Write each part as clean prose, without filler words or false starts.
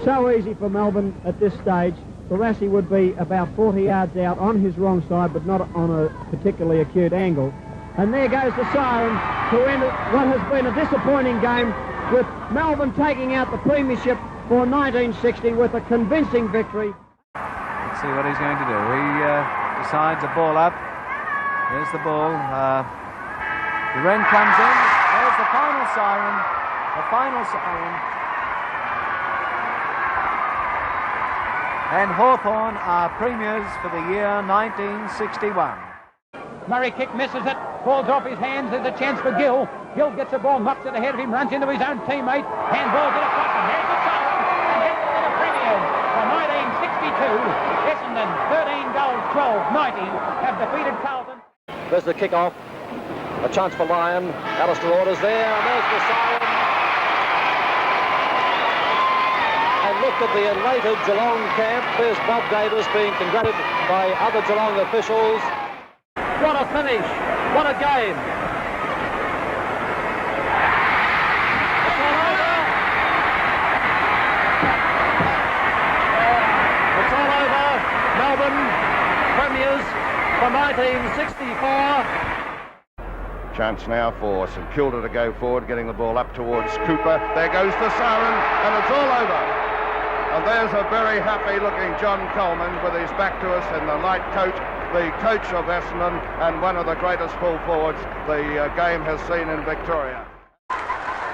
so easy for Melbourne at this stage. Barassi would be about 40 yards out on his wrong side, but not on a particularly acute angle. And there goes the siren to end what has been a disappointing game, with Melbourne taking out the premiership for 1960 with a convincing victory. Let's see what he's going to do. He decides a ball up. There's the ball. The Wren comes in. There's the final siren. The final siren. And Hawthorn are premiers for the year 1961. Murray kick misses it, falls off his hands. There's a chance for Gill. Gill gets the ball, knocks it ahead of him, runs into his own teammate. Handball to the front, and there's the siren. And that's for the premiers for 1962. Essendon, 13 goals, 12-90, have defeated Carlton. There's the kick-off. A chance for Lyon. Alistair orders there, and there's the siren. And look at the elated Geelong camp. There's Bob Davis being congratulated by other Geelong officials. What a finish! What a game! It's all over! It's all over! Melbourne premiers for 1964. Chance now for St Kilda to go forward, getting the ball up towards Cooper. There goes the siren, and it's all over. And there's a very happy-looking John Coleman with his back to us in the light coat, the coach of Essendon and one of the greatest full forwards the game has seen in Victoria.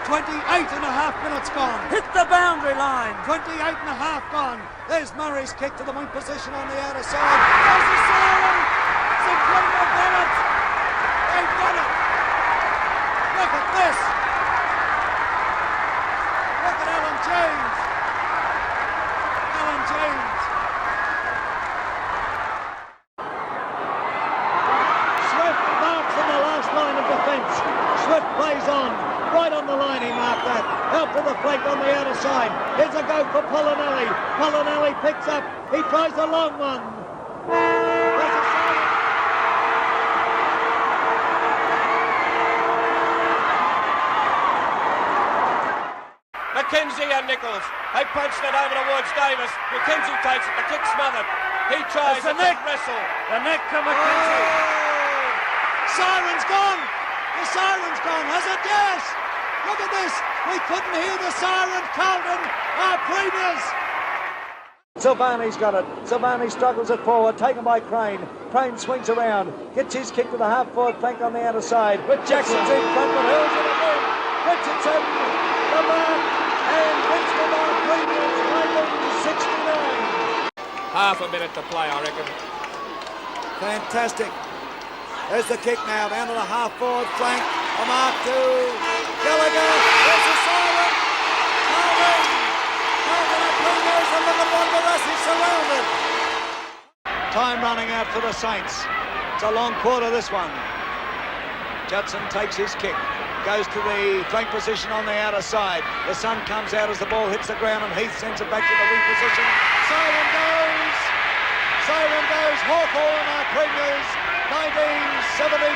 28 and a half minutes gone. Hit the boundary line. 28 and a half gone. There's Murray's kick to the wing position on the outer side. There's the siren. St Kilda have done it. They've done it. Look at this. Look at Alan James. Alan James. Swift marks in the last line of defence. Swift plays on. Right on the line he marked that. Out to the flank on the outer side. Here's a go for Polinelli. Polinelli picks up. He tries a long one. McKenzie and Nichols. They punched it over towards Davis. McKenzie takes it. The kick smothered. He tries to wrestle. The neck to McKenzie. Oh. Siren's gone. The siren's gone. Has it? Yes. Look at this. We couldn't hear the siren. Carlton are premiers. Silvani's got it. Silvani struggles it forward, taken by Crane. Crane swings around, gets his kick to the half-forward flank on the outer side. Jackson's in front, but hurls it again. Richardson, the mark, and Richmond are premiers 1969. Half a minute to play, I reckon. Fantastic. There's the kick now, down to the half-forward flank. A mark to Gallagher. There's the siren. Carlton. Carlton are premiers, and look at what Barassi surrounded. Time running out for the Saints. It's a long quarter, this one. Judson takes his kick. Goes to the flank position on the outer side. The sun comes out as the ball hits the ground, and Heath sends it back to the wing position. Siren goes. Siren goes. Hawthorn are premiers 1971.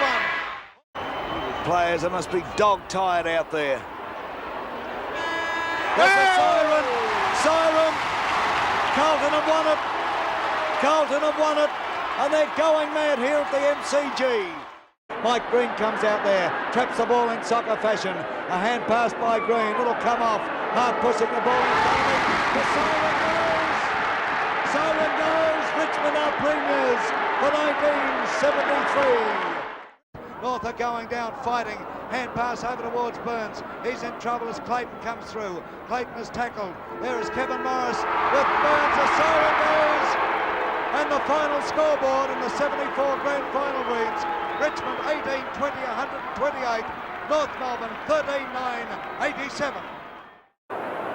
Players, they must be dog-tired out there. There's the siren. Siren. Carlton have won it. Carlton have won it. And they're going mad here at the MCG. Mike Green comes out there, traps the ball in soccer fashion. A hand pass by Green, it'll come off. Hart pushing the ball in front of him. The siren goes. Siren goes. Richmond are premiers for 1973. North are going down, fighting. Hand pass over towards Burns. He's in trouble as Clayton comes through. Clayton is tackled. There is Kevin Morris with Burns. The siren goes. And the final scoreboard in the 74 Grand Final reads Richmond 18-20-128. North Melbourne 13-9-87.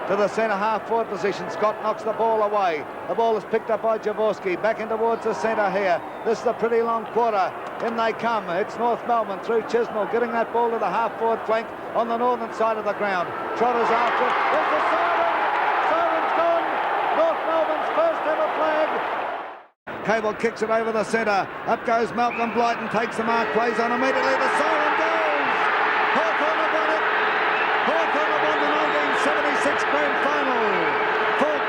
To the centre half forward position. Scott knocks the ball away. The ball is picked up by Jaworski. Back in towards the centre here. This is a pretty long quarter. In they come. It's North Melbourne through Chisnell, getting that ball to the half forward flank on the northern side of the ground. Trotters after it. There's the siren. Siren's gone. North Melbourne's first ever flag. Cable kicks it over the centre. Up goes Malcolm Blyton, takes the mark, plays on immediately. The siren goes. Hawthorn have won it. Hawthorn have won the 1976 Grand Final. Full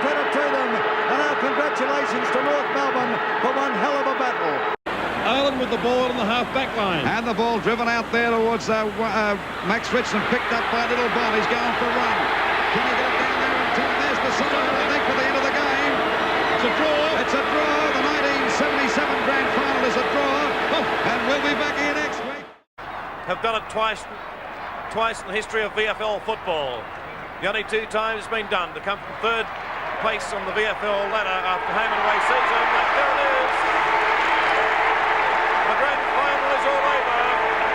the ball on the half-back line. And the ball driven out there towards Max Richmond, picked up by Little Ball. He's going for a run. Can he get it down there in time? There's the siren, I think, for the end of the game. It's a draw. It's a draw. The 1977 Grand Final is a draw. And we'll be back here next week. Have done it twice in the history of VFL football. The only 2 times it's been done to come from 3rd place on the VFL ladder after home and away season. But there it is. The Grand Final is all over.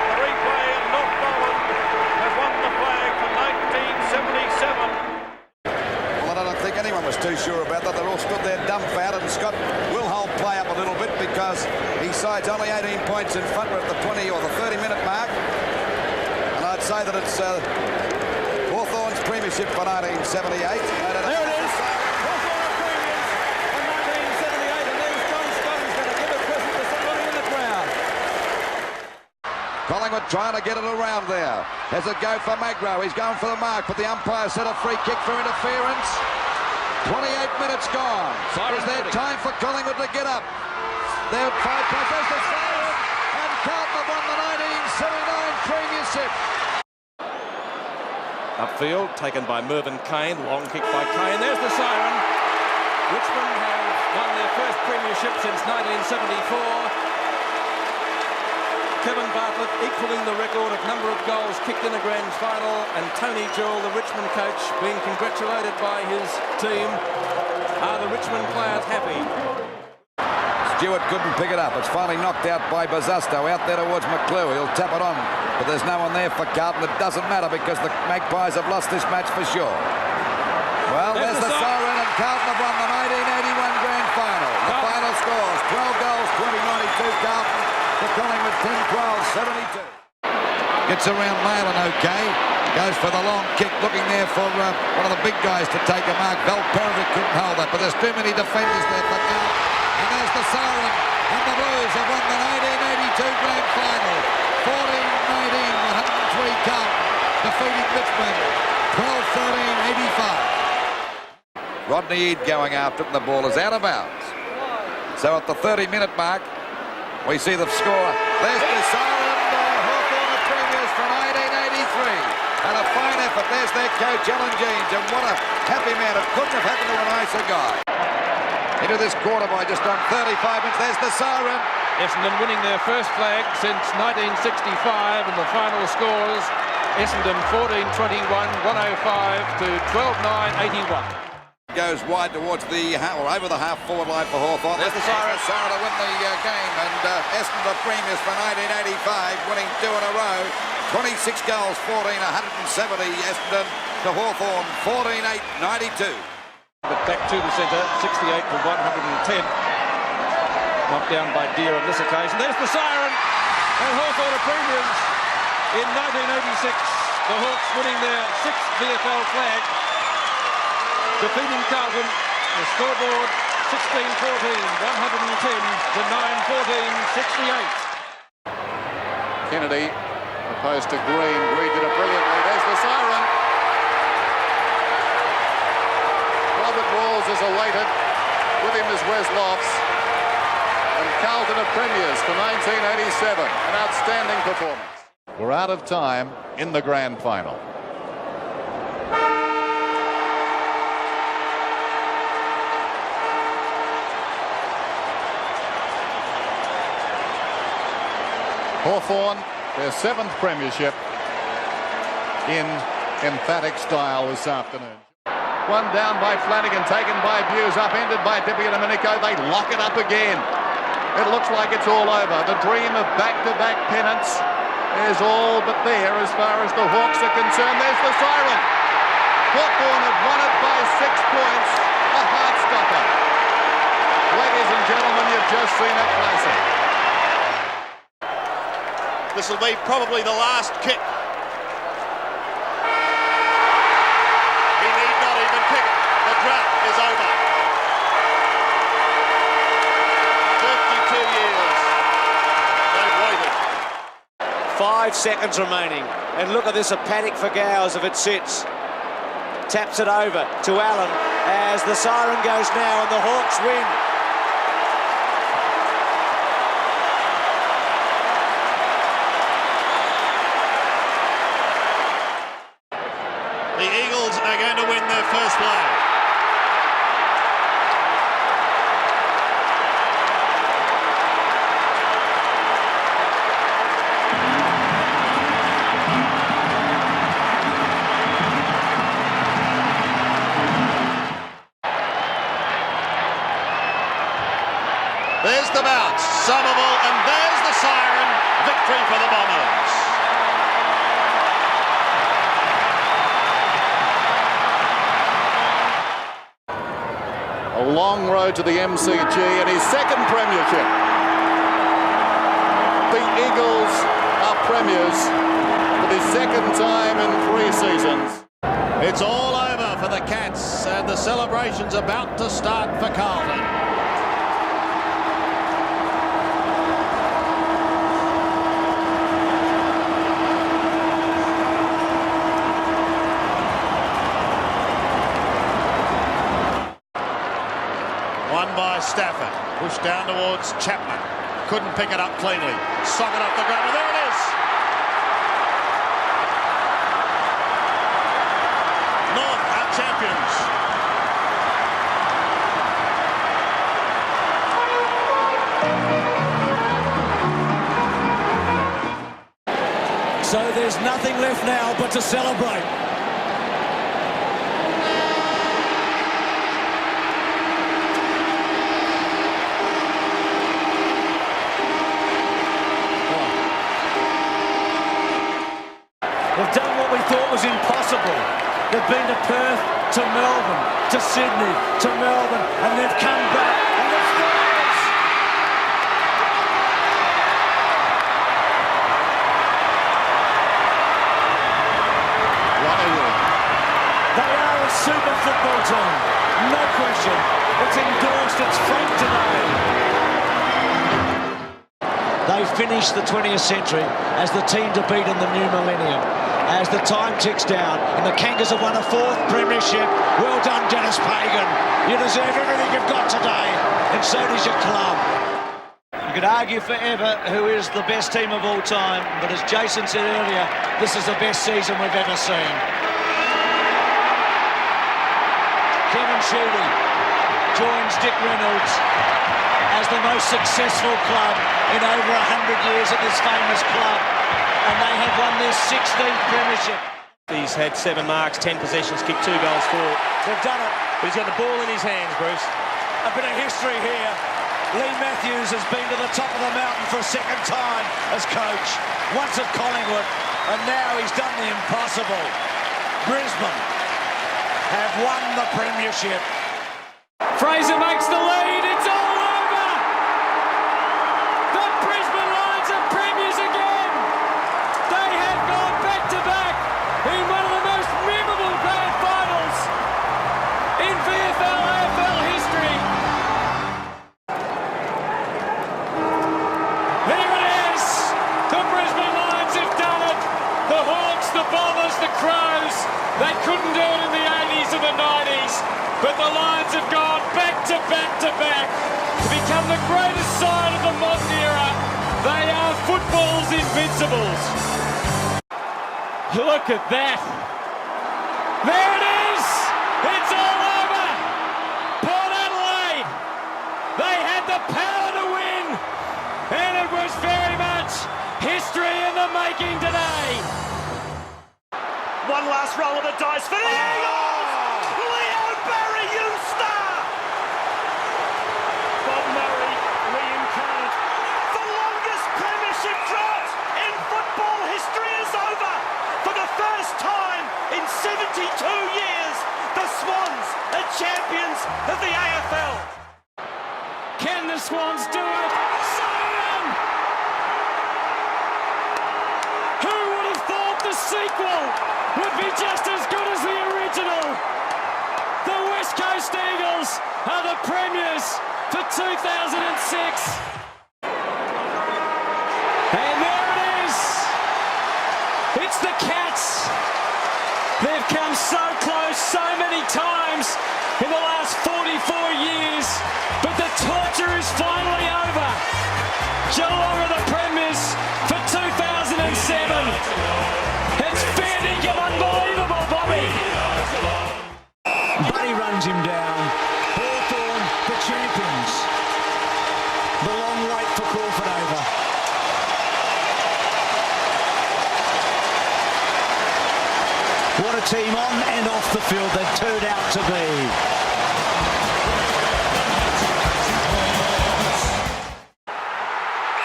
The replay and North Bowen has won the flag for 1977. Well, I don't think anyone was too sure about that. They're all stood there dumbfounded, and Scott will hold play up a little bit because his side's only 18 points in front. We're at the 20 or the 30-minute mark. And I'd say that it's Hawthorn's premiership for 1978. There it is. Hawthorn premiers for 1978, and there's John Scott who's going to give a present to somebody in the crowd. Collingwood trying to get it around there. Has a go for Magro. He's going for the mark, but the umpire set a free kick for interference. 28 minutes gone. Is there time for Collingwood to get up? They're 5 points. There's the siren, and Carlton have won the 1979 premiership. Upfield, taken by Mervyn Kane. Long kick by Kane. There's the siren. Richmond have won their first premiership since 1974. Kevin Bartlett equalling the record of number of goals kicked in a grand final, and Tony Jewell, the Richmond coach, being congratulated by his team. Are the Richmond players happy? Stewart couldn't pick it up. It's finally knocked out by Bazasto out there towards McClure. He'll tap it on, but there's no one there for Carlton. It doesn't matter because the Magpies have lost this match for sure. Well, there's the siren, and Carlton have won the 1981 Grand Final. The final scores: 12 goals, 20-92 Carlton. For Collingwood, 10-12, 72. Gets around Leyland, okay. Goes for the long kick, looking there for one of the big guys to take a mark. Valperovic couldn't hold that, but there's too many defenders there for Carlton. And there's the siren, and the Blues have won the 1982 Grand Final. 14-19, 103 Carlton, defeating Richmond, 12-13, 85. Rodney Eade going after it, and the ball is out of bounds. So at the 30-minute mark, we see the score. There's the siren. Hawthorn are premiers for 1983. And a fine effort. There's their coach, Alan Jeans. And what a happy man. It couldn't have happened to a nicer guy. Into this quarter by just on 35 minutes. There's the siren. Essendon winning their first flag since 1965, and the final scores: Essendon 14-21, 105 to 12-9, 81. Goes wide towards the or over the half-forward line for Hawthorn. There's the siren to win the game, and Essendon are premiers for 1985, winning 2 in a row. 26 goals, 14, 170 Essendon to Hawthorn, 14-8, 92. But back to the centre, 68 to 110. Knocked down by Deere on this occasion. There's the siren, and Hawthorn are premiers in 1986. The Hawks winning their 6th VFL flag, defeating Carlton. The scoreboard 16-14, 110 to 9-14, 68. Kennedy opposed to Green. Green did it brilliantly. There's the siren. Robert Walls is elated. With him is Wes Lofts. And Carlton are premiers for 1987. An outstanding performance. We're out of time in the Grand Final. Hawthorn, their 7th premiership in emphatic style this afternoon. One down by Flanagan, taken by Buse, upended by Dippy and Domenico. They lock it up again. It looks like it's all over. The dream of back-to-back pennants is all but there as far as the Hawks are concerned. There's the siren. Hawthorn have won it by 6 points. A heart-stopper. Ladies and gentlemen, you've just seen a classic. This will be probably the last kick. He need not even kick it. The drought is over. 52 years. They've waited. 5 seconds remaining. And look at this, a panic for Gowers if it sits. Taps it over to Allen as the siren goes now and the Hawks win. are going to win their first play. There's the bounce, Somerville, and there's the siren. Victory for the Bombers. A long road to the MCG and his second premiership. The Eagles are premiers for the second time in 3 seasons. It's all over for the Cats, and the celebration's about to start for Carlton. Won by Stafford, pushed down towards Chapman, couldn't pick it up cleanly, sock it up the ground, and there it is! North are champions. So there's nothing left now but to celebrate. They've done what we thought was impossible. They've been to Perth, to Melbourne, to Sydney, to Melbourne, and they've come back. And the Stars! They are a super football team, no question. It's endorsed its fate today. They finished the 20th century as the team to beat in the new millennium. As the time ticks down and the Kangas have won a 4th premiership. Well done, Dennis Pagan. You deserve everything you've got today, and so does your club. You could argue forever who is the best team of all time, but as Jason said earlier, this is the best season we've ever seen. Kevin Sheedy joins Dick Reynolds as the most successful club in over 100 years at this famous club, and they have won their 16th premiership. He's had 7 marks, 10 possessions, kicked 2 goals for. They've done it. But he's got the ball in his hands, Bruce. A bit of history here. Lee Matthews has been to the top of the mountain for a second time as coach. Once at Collingwood, and now he's done the impossible. Brisbane have won the premiership. Fraser makes the lead. It's all over. The Brisbane Lions are premiers again. They have gone back to back in one of the most memorable grand finals in VFL AFL history. There it is. The Brisbane Lions have done it. The Hawks, the Bombers, the Crows. They couldn't do it in the 80s and the 90s. But the Lions have gone back to back to back to become the greatest side of the modern era. They are football's invincibles. Look at that. There it is. It's all over. Port Adelaide. They had the power to win. And it was very much history in the making today. One last roll of the dice for the Eagles! Bob Murray reincarnate. The longest premiership drought in football history is over. For the first time in 72 years, the Swans are champions of the AFL. Can the Swans do it? Siren! Who would have thought the sequel would be just as good as the original? The West Coast Eagles are the premiers for 2006. And there it is. It's the Cats. They've come so close so many times in the last 44 years, but the torture is finally over. Geelong are the premiers for 2007. It's fair dinkum unbelievable, Bobby. brings him down. Hawthorn, the champions. The long wait for Crawford over. What a team on and off the field they've turned out to be.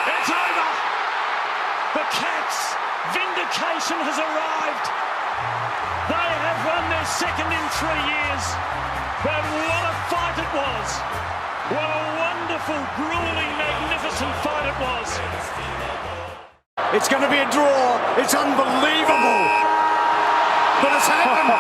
It's over. The Cats' vindication has arrived. They have won their second in 3 years. But what a fight it was. What a wonderful, grueling, magnificent fight it was. It's going to be a draw. It's unbelievable. But it's happened.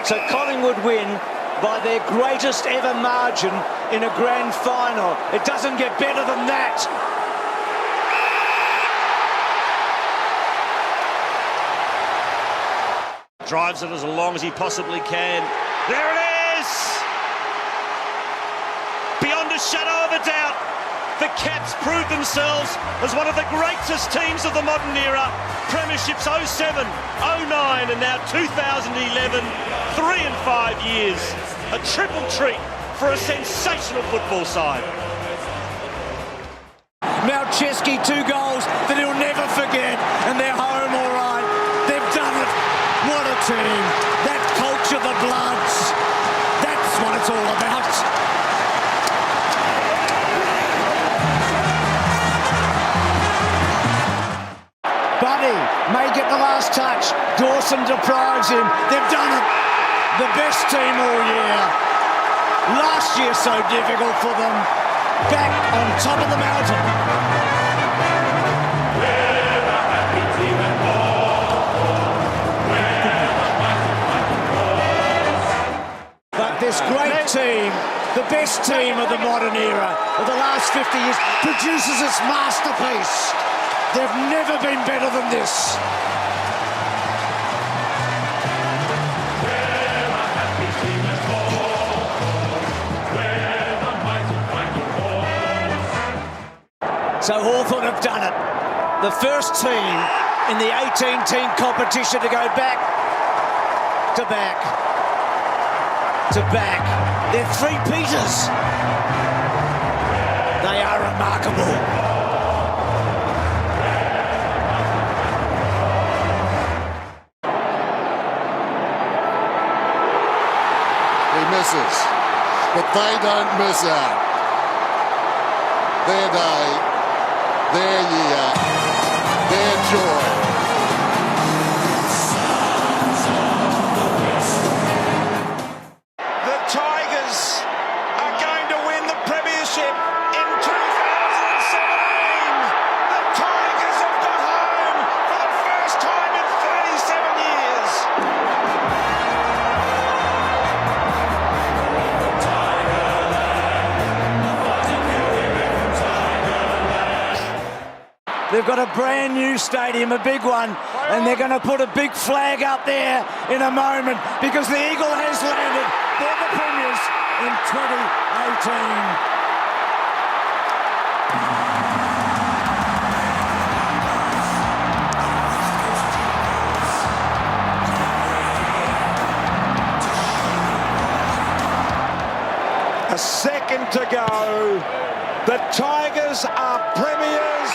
So Collingwood win by their greatest ever margin in a grand final. It doesn't get better than that. Drives it as long as he possibly can. There it is! Beyond a shadow of a doubt, the Cats proved themselves as one of the greatest teams of the modern era. Premierships 07, 09 and now 2011. 3 and 5 years. A triple treat for a sensational football side. Now Chesky, 2 goals that he'll never forget, and they're home all right. They've done it. What a team. That culture, the Bloods. That's what it's all about. Buddy may get the last touch. Dawson deprives him. They've done it. The best team all year. Last year so difficult for them. Back on top of the mountain. But this great team, the best team of the modern era of the last 50 years, produces its masterpiece. They've never been better than this. So Hawthorn have done it. The first team in the 18-team competition to go back to back to back. They're three-peaters. They are remarkable. Misses, but they don't miss out. Their day, their year, their joy. The Tigers are going to win the premiership in 2017. The Tigers have got home for the first time in 37 years. They've got a brand new stadium, a big one, and they're going to put a big flag up there in a moment because the Eagle has landed for the Premiers in 2018. A second to go. The Tigers are Premiers.